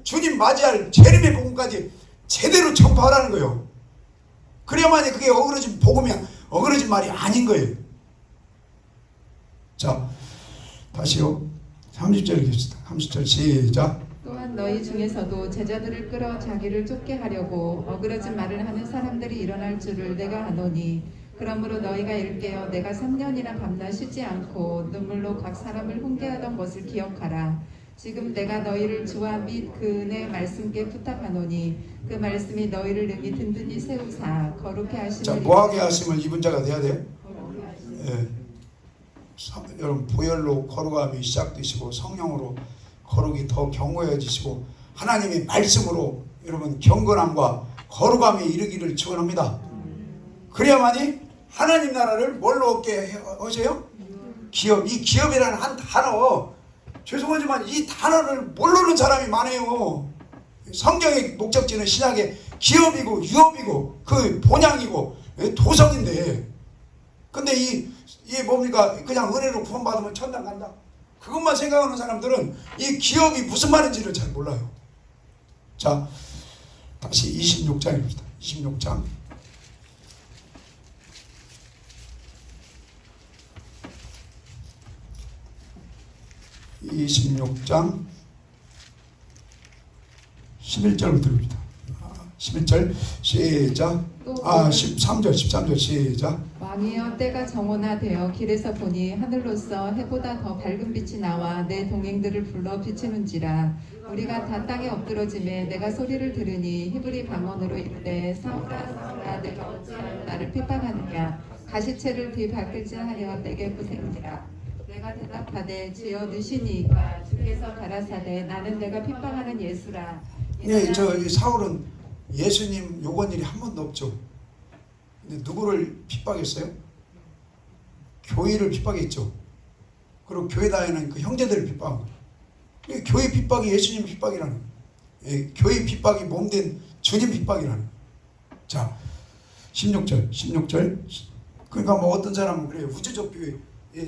S1: 주님 맞이할 재림의 복음까지 제대로 전파하라는 거예요. 그래야만이 그게 어그러진 복음이야. 어그러진 말이 아닌 거예요. 자, 다시요. 30절 읽읍시다. 30절 시작.
S2: 또한 너희 중에서도 제자들을 끌어 자기를 쫓게 하려고 어그러진 말을 하는 사람들이 일어날 줄을 내가 아노니. 그러므로 너희가 일깨어 내가 3년이나 밤낮 쉬지 않고 눈물로 각 사람을 훈계하던 것을 기억하라. 지금 내가 너희를 주와 및 그 은혜의 말씀께 부탁하노니 그 말씀이 너희를 능히 든든히 세우사 거룩해 하심을.
S1: 자, 뭐하게 하심을 입은 자가 돼야 돼요? 여러분 보혈로 거룩함이 시작되시고 성령으로 거룩이 더 견고해지시고 하나님의 말씀으로 여러분 경건함과 거룩함에 이르기를 축원합니다. 그래야만이 하나님 나라를 뭘로 얻게 하세요? 기업. 이 기업이라는 한 단어, 죄송하지만 이 단어를 모르는 사람이 많아요. 성경의 목적지는 신약의 기업이고 유업이고 그 본향이고 도성인데, 근데 이게 뭡니까? 그냥 은혜로 구원받으면 천당 간다. 그것만 생각하는 사람들은 이 기업이 무슨 말인지를 잘 몰라요. 자, 다시 26장입니다. 26장. 26장 11절부터입니다. 11절 시작. 13절 시작.
S2: 왕이여 때가 정오나 되어 길에서 보니 하늘로서 해보다 더 밝은 빛이 나와 내 동행들을 불러 비추는지라. 우리가 다 땅에 엎드러짐에 내가 소리를 들으니 히브리 방언으로 이르되 사울아 사울아 내가 어찌하여 나를 핍박하느냐. 가시체를 뒤바꾸자 하여 내게 고생지라. 내가 대답하되 주여 누시니이까. 주께서 가라사대 나는 내가 핍박하는 예수라.
S1: 네, 이 사울은 예수님 요구한 일이 한 번도 없죠. 근데 누구를 핍박했어요? 교회를 핍박했죠. 그리고 교회 다니는 그 형제들을 핍박한 거예요. 교회 핍박이 예수님 핍박이라는 거예요. 교회 핍박이 몸된 주님 핍박이라는 거예요. 자, 16절. 그러니까 뭐 어떤 사람은 그래요. 우주적 교회,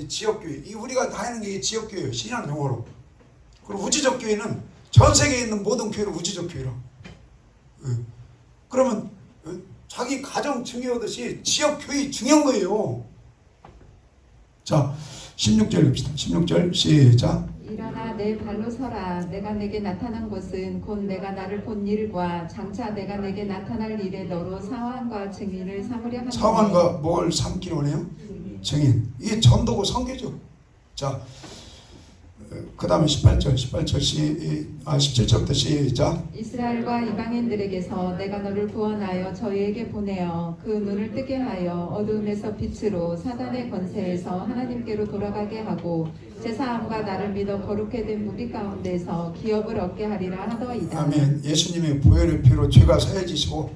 S1: 지역교회. 이 우리가 다니는 게 지역교회예요. 신약 용어로. 그리고 우주적 교회는 전 세계에 있는 모든 교회를 우주적 교회라고. 그러면 자기 가정 중요하듯이 지역 교회 중요한 거예요. 자, 16절 봅시다. 16절 시작.
S2: 일어나 내 발로 서라. 내가 내게 나타난 것은 곧 내가 나를 본 일과 장차 내가 내게 나타날 일에 너로 사환과 증인을 삼으려 하노니.
S1: 사환과 뭘 삼기로 하네요? 증인. 이게 전도고 선교죠. 자, 그 다음에 17절부터 시작.
S2: 이스라엘과 이방인들에게서 내가 너를 구원하여 저희에게 보내어 그 눈을 뜨게 하여 어두움에서 빛으로 사단의 권세에서 하나님께로 돌아가게 하고 제사함과 나를 믿어 거룩게 된 무리 가운데서 기업을 얻게 하리라 하더이다.
S1: 아멘. 예수님의 보혈의 피로 죄가 사해지시고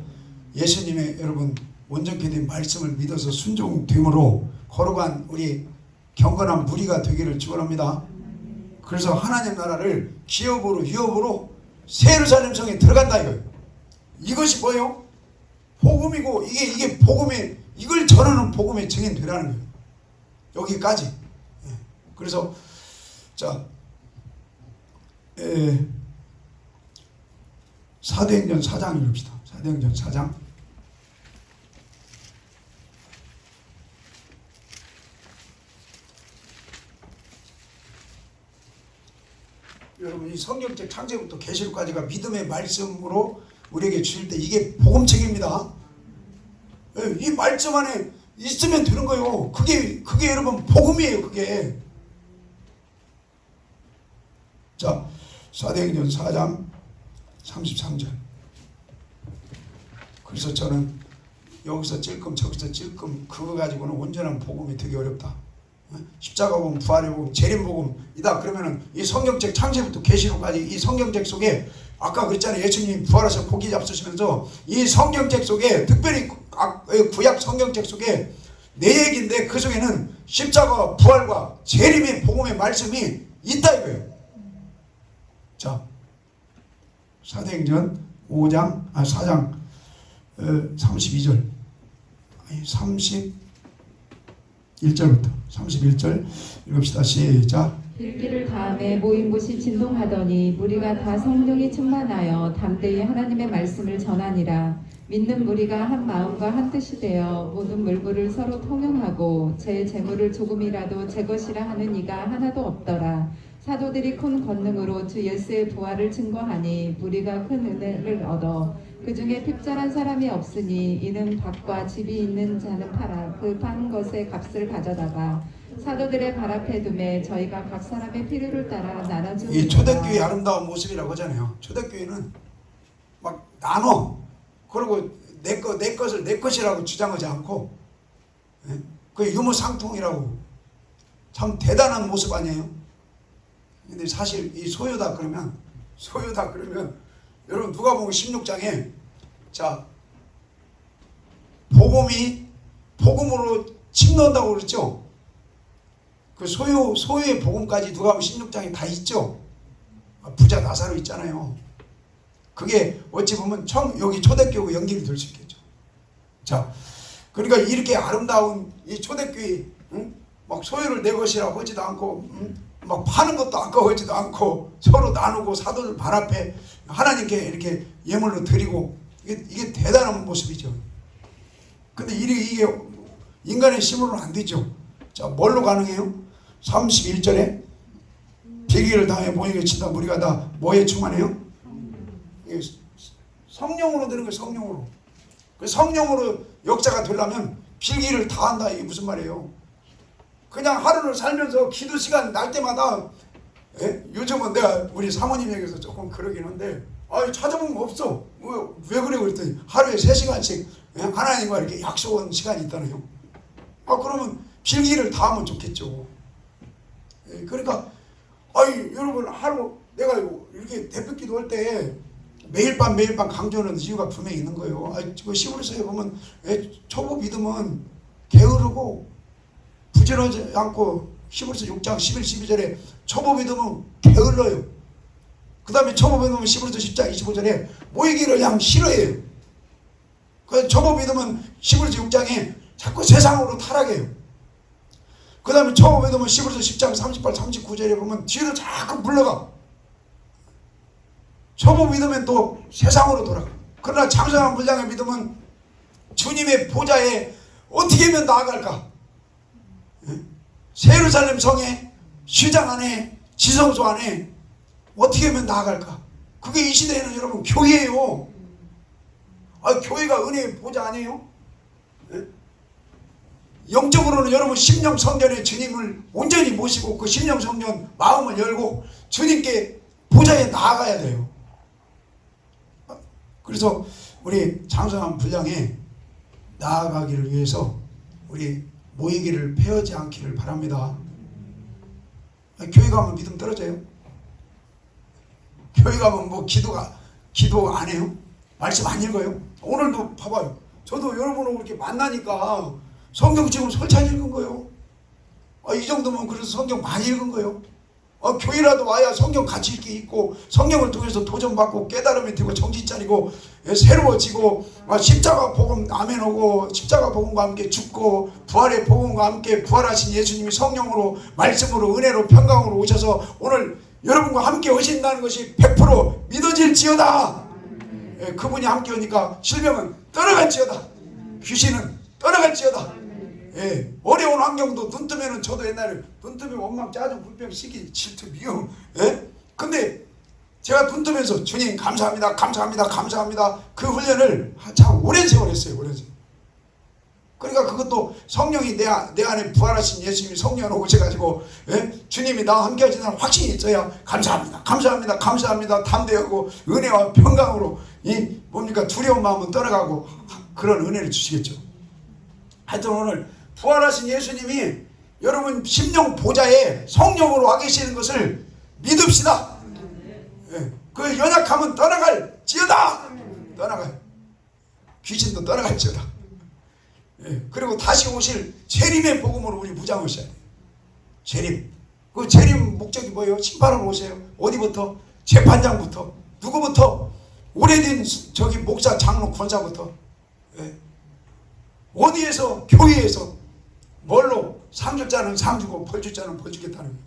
S1: 예수님의 여러분 온전케 된 말씀을 믿어서 순종됨으로 거룩한 우리 경건한 무리가 되기를 축원합니다. 그래서 하나님 나라를 기업으로 유업으로 새 예루살렘 성에 들어간다 이거예요. 이것이 뭐예요? 복음이고 이게 복음의 이걸 전하는 복음의 증인 되라는 거예요. 여기까지. 그래서 자, 사도행전 4장 읽읍시다. 사도행전 4장. 여러분 이 성경책 창세부터 계시록까지가 믿음의 말씀으로 우리에게 주실 때 이게 복음책입니다. 이 말씀 안에 있으면 되는 거예요. 그게 여러분 복음이에요. 그게. 자, 사도행전 4장 33절. 그래서 저는 여기서 찔끔 저기서 찔끔 그거 가지고는 온전한 복음이 되게 어렵다. 십자가 복음, 부활의 복음, 재림 복음이다. 그러면은 이 성경책 창세부터 계시록까지 이 성경책 속에 아까 그랬잖아요. 예수님이 부활하셔 고기 잡수시면서 이 성경책 속에 특별히 구약 성경책 속에 내 얘기인데 그 속에는 십자가 부활과 재림의 복음의 말씀이 있다 이거예요. 자, 사도행전 4장 32절 아니 31절부터 31절 읽읍시다. 시작.
S2: 빌기를 다음에 모인 곳이 진동하더니 무리가 다 성령이 충만하여 담대히 하나님의 말씀을 전하니라. 믿는 무리가 한 마음과 한 뜻이 되어 모든 물부를 서로 통용하고 제 재물을 조금이라도 제 것이라 하는 이가 하나도 없더라. 사도들이 큰 권능으로 주 예수의 부활을 증거하니 무리가 큰 은혜를 얻어 그 중에 핍절한 사람이 없으니 이는 밭과 집이 있는 자는 팔아 그 판 것의 값을 가져다가 사도들의 발 앞에 두매 저희가 각 사람의 필요를 따라 나눠주고.
S1: 이 초대교회의 아름다운 모습이라고 하잖아요. 초대교회는 막 나눠. 그리고 내 것을 내 것이라고 주장하지 않고 그 유무상통이라고 참 대단한 모습 아니에요? 근데 사실 이 소유다 그러면 여러분 누가복음 16장에 자 복음이 복음으로 침 넣는다고 그랬죠. 그 소유의 복음까지 누가복음 16장에 다 있죠. 부자 나사로 있잖아요. 그게 어찌 보면 여기 초대교회 연결이 될 수 있겠죠. 자, 그러니까 이렇게 아름다운 이 초대교회, 응? 막 소유를 내 것이라고 하지도 않고, 막 파는 것도 아까워하지도 않고, 서로 나누고 사도들 발 앞에 하나님께 이렇게 예물로 드리고, 이게 대단한 모습이죠. 근데 이게 인간의 힘으로는 안 되죠. 자, 뭘로 가능해요? 31절에 비기를 당해 모이게 친다 무리가 다 뭐에 충만해요? 성령으로 되는 거예요. 성령으로. 그 성령으로 역사가 되려면 필기를 다 한다. 이게 무슨 말이에요? 그냥 하루를 살면서 기도 시간 날 때마다, 요즘은 내가 우리 사모님에게서 조금 그러긴 한데, 찾아보면 없어. 왜 그래? 그랬더니 하루에 3시간씩 하나님과 이렇게 약속한 시간이 있다네요. 그러면 필기를 다 하면 좋겠죠. 그러니까 여러분, 하루 내가 이렇게 대표 기도할 때 매일 밤 강조하는 이유가 분명히 있는 거예요. 그 시골에서 보면 초보 믿음은 게으르고 부지런하지 않고, 히브리서 6장 11, 12절에 초보 믿음은 게을러요. 그 다음에 초보 믿음은 히브리서 10장 25절에 모이기를 그냥 싫어해요. 그 초보 믿음은 히브리서 6장에 자꾸 세상으로 타락해요. 그 다음에 초보 믿음은 히브리서 10장 38, 39절에 보면 뒤로 자꾸 물러가. 초보 믿으면 또 세상으로 돌아가. 그러나 장성한 분량의 믿음은 주님의 보좌에 어떻게 하면 나아갈까? 예루살렘 성에, 시장 안에, 지성소 안에 어떻게 하면 나아갈까? 그게 이 시대에는 여러분 교회예요. 교회가 은혜의 보좌 아니에요? 영적으로는 여러분 심령 성전에 주님을 온전히 모시고 그 심령 성전 마음을 열고 주님께 보좌에 나아가야 돼요. 그래서 우리 장성한 분량에 나아가기를 위해서 우리 모이기를 패하지 않기를 바랍니다. 교회 가면 믿음 떨어져요? 교회 가면 뭐 기도 안 해요? 말씀 안 읽어요? 오늘도 봐봐요. 저도 여러분하고 이렇게 만나니까 성경 지금 설찬 읽은 거예요. 이 정도면 그래서 성경 많이 읽은 거예요. 교회라도 와야 성경 같이 이렇게 읽고 성경을 통해서 도전받고 깨달음이 되고 정신 차리고 새로워지고 십자가 복음 아멘 오고 십자가 복음과 함께 죽고 부활의 복음과 함께 부활하신 예수님이 성령으로 말씀으로 은혜로 평강으로 오셔서 오늘 여러분과 함께 오신다는 것이 100% 믿어질지어다. 그분이 함께 오니까 실명은 떠나갈지어다. 귀신은 떠나갈지어다. 어려운 환경도 눈 뜨면은 저도 옛날에 눈 뜨면 원망 짜증 불평 시기 질투 미움. 근데 제가 눈 뜨면서 주님 감사합니다 감사합니다 감사합니다 그 훈련을 참 오랜 세월 했어요. 오랜 세월. 그러니까 그것도 성령이 내 안에 부활하신 예수님이 성령으로 오셔가지고 주님이 나와 함께 하시는 확신이 있어야 감사합니다 감사합니다 감사합니다 담대하고 은혜와 평강으로 이 뭡니까 두려운 마음은 떠나가고 그런 은혜를 주시겠죠. 하여튼 오늘 부활하신 예수님이 여러분 심령 보좌에 성령으로 와 계시는 것을 믿읍시다. 그 연약함은 떠나갈지어다. 떠나가요. 귀신도 떠나갈지어다. 그리고 다시 오실 재림의 복음으로 우리 무장하셔야 돼요. 재림. 그 재림 목적이 뭐예요? 심판하러 오세요. 어디부터? 재판장부터. 누구부터? 오래된 저기 목사 장로 권사부터. 어디에서? 교회에서. 뭘로? 상 줄 자는 상 주고 벌 줄 자는 벌 주겠다는 거예요.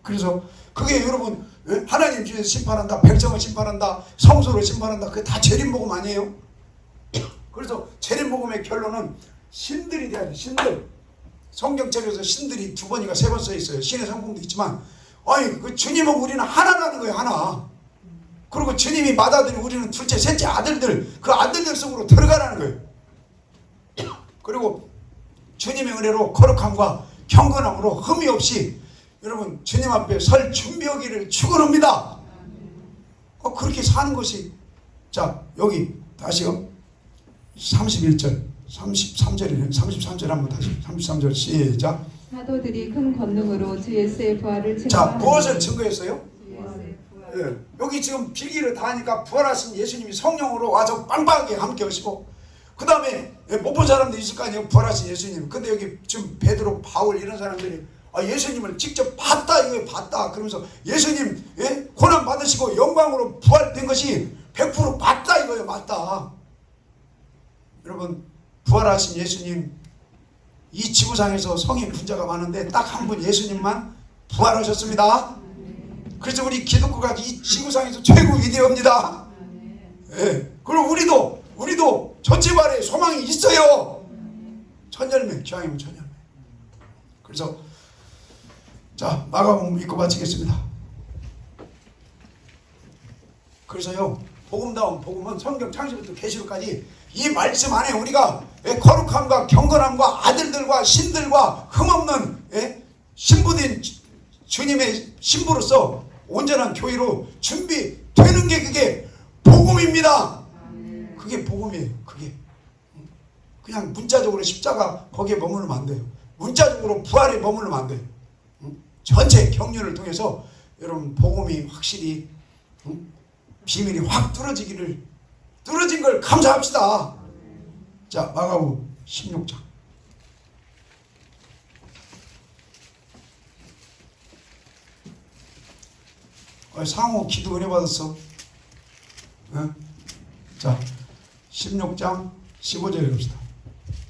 S1: 그래서 그게 여러분 하나님 주에서 심판한다, 백성을 심판한다, 성소를 심판한다, 그게 다 재림복음 아니에요? 그래서 재림복음의 결론은 신들이 돼야 돼. 신들. 성경책에서 신들이 2번인가 3번 써 있어요. 신의 성품도 있지만 그 주님은 우리는 하나라는 거예요. 하나. 그리고 주님이 맏아들이 우리는 둘째 셋째 아들들, 그 아들들 속으로 들어가라는 거예요. 그리고 주님의 은혜로 거룩함과 경건함으로 흠이 없이 여러분 주님 앞에 설 준비하기를 축원합니다. 그렇게 사는 것이. 자, 여기 다시요. 31절 33절이네. 33절 한번 다시 33절 시작.
S2: 사도들이 큰 권능으로 주 예수의 부활을
S1: 자,
S2: 증거하니
S1: 무엇을 증거했어요? 여기 지금 필기를 다 하니까 부활하신 예수님이 성령으로 와서 빵빵하게 함께 하시고 그 다음에 못 본 사람도 있을 거 아니에요. 부활하신 예수님. 근데 여기 지금 베드로, 바울 이런 사람들이 예수님을 직접 봤다 이거예요. 봤다 그러면서 예수님 고난 받으시고 영광으로 부활된 것이 100% 맞다 이거예요. 맞다. 여러분 부활하신 예수님, 이 지구상에서 성인 분자가 많은데 딱 한 분 예수님만 부활하셨습니다. 그래서 우리 기독교가 이 지구상에서 최고 위대합니다. 그리고 우리도 전체발에 소망이 있어요. 천열매, 기왕이면 천열매. 그래서 자, 마가복음 읽고 마치겠습니다. 그래서요, 복음다운 복음은 성경 창세부터 계시록까지 이 말씀 안에 우리가 거룩함과 경건함과 아들들과 신들과 흠없는 신부된 주님의 신부로서 온전한 교회로 준비되는 게 그게 복음입니다. 그게 복음이에요. 그게 그냥 문자적으로 십자가 거기에 머무르면 안 돼요. 문자적으로 부활에 머무르면 안 돼요. 전체 경륜을 통해서 여러분 복음이 확실히 비밀이 확 뚫어진 걸 감사합시다. 자, 마가복음 16장. 상호 기도 은혜 받았어. 자, 16장 15절 읽읍시다.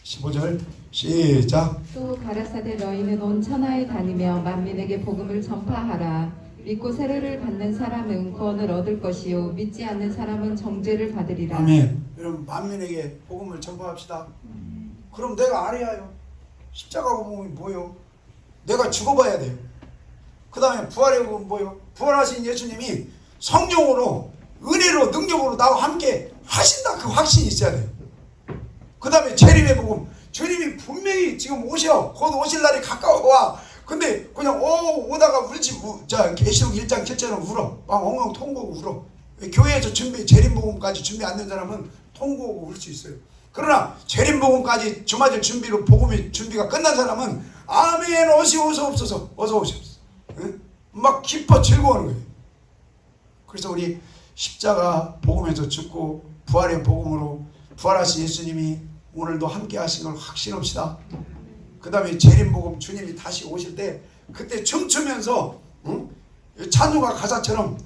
S1: 15절 시작.
S2: 또 가라사대 너희는 온 천하에 다니며 만민에게 복음을 전파하라. 믿고 세례를 받는 사람은 구원을 얻을 것이요 믿지 않는 사람은 정죄를 받으리라.
S1: 아멘. 여러분 만민에게 복음을 전파합시다. 그럼 내가 알아야 해요. 십자가 복음이 뭐요? 내가 죽어봐야 돼요. 그 다음에 부활의 복음은 뭐요? 부활하신 예수님이 성령으로 은혜로 능력으로 나와 함께 하신다. 그 확신이 있어야 돼요. 그 다음에 재림의 복음. 주님이 분명히 지금 오셔. 곧 오실 날이 가까워. 근데 그냥 오다가 울지. 자, 계시록 1장 7절은 울어. 막 엉엉 통곡하고 울어. 교회에서 재림 복음까지 준비 안 된 사람은 통곡하고 울 수 있어요. 그러나 재림 복음까지 주마질 준비로 복음이 준비가 끝난 사람은 아멘 어서 옵소서. 어서 오십시오. 응? 막 기뻐 즐거워하는 거예요. 그래서 우리 십자가 복음에서 죽고 부활의 복음으로 부활하신 예수님이 오늘도 함께 하신 걸 확신합시다. 그 다음에 재림복음 주님이 다시 오실 때 그때 춤추면서 찬송가 가사처럼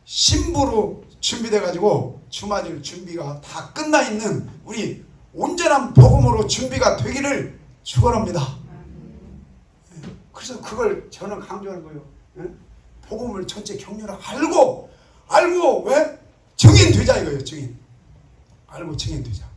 S1: 신부로 준비돼 가지고 주맞을 준비가 다 끝나 있는 우리 온전한 복음으로 준비가 되기를 축원합니다. 그래서 그걸 저는 강조하는 거예요. 복음을 전체 경륜을 알고 왜 증인 되자 이거예요. 증인 알고 증인 되자.